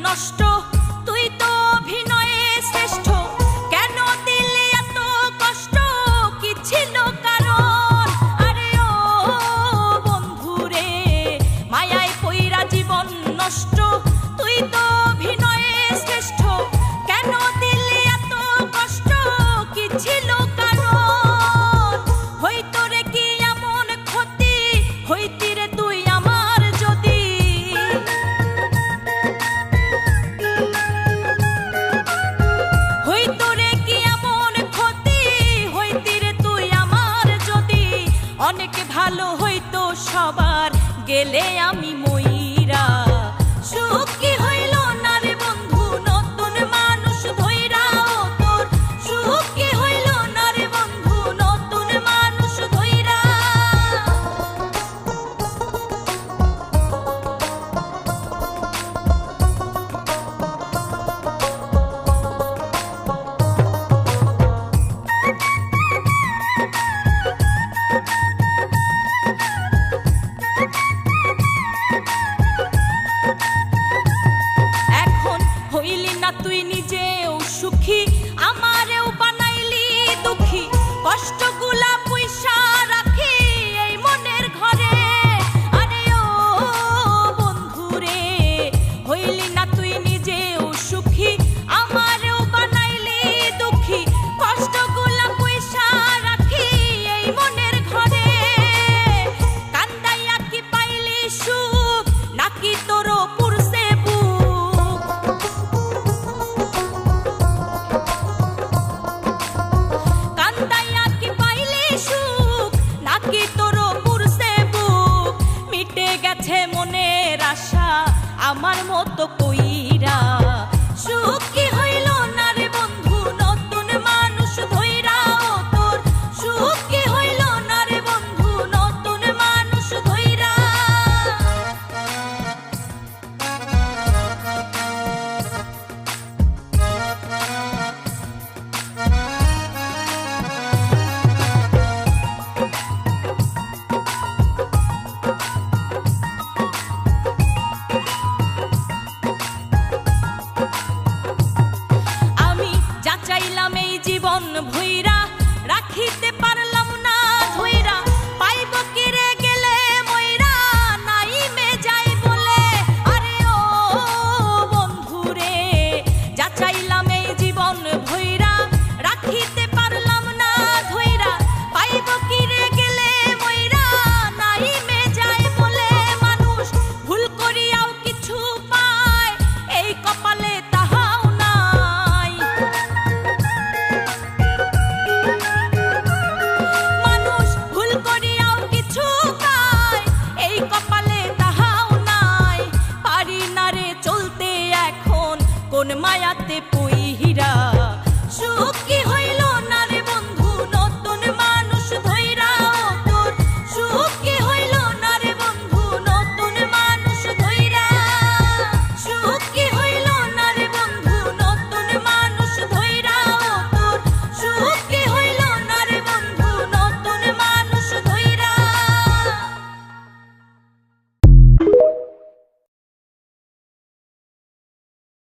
নষ্ট, তুই তো অভিনয়ে শ্রেষ্ঠ। কেন দিলে এত কষ্ট, কি ছিল কারণ? আরে ও বন্ধুরে, মায়ায় পইরা জীবন নষ্ট, তুই তো অভিনয়ে শ্রেষ্ঠ। কেন দিলে এত কষ্ট, কি ছিল কারণ? হইতো রে কি এমন ক্ষতি, হইতি রে তুই আমার যদি। হইতো রে কি এমন ক্ষতি, হইতি রে তুই আমার যদি। অনেক ভালো হইতো সবার, গেলে আমি মইরা। সুখ কি হইল না রে বন্ধু, নতুন মানুষ ধইরা ও তোর। সুখ কি হইল না রে বন্ধু, নতুন মানুষ ধইরা। এখন হইলি না তুই নিজেও সুখী, আমারেও বানাইলি দুঃখী। কষ্টগুলা পয়সা রাখি এই মনের ঘরে। আরে ও বন্ধুরে, হইলি না তুই নিজেও সুখী, আমারেও বানাইলি দুঃখী। কষ্টগুলা পয়সা রাখি এই মনের ঘরে। কান্দাইয়া কি পাইলি সুখ, নাকি তোরও পুরছে বুক? কান্দাইয়া কি পাইলি সুখ, নাকি তোরও পুরছে বুক? মিটে গেছে মনের আশা, আমার মতো কই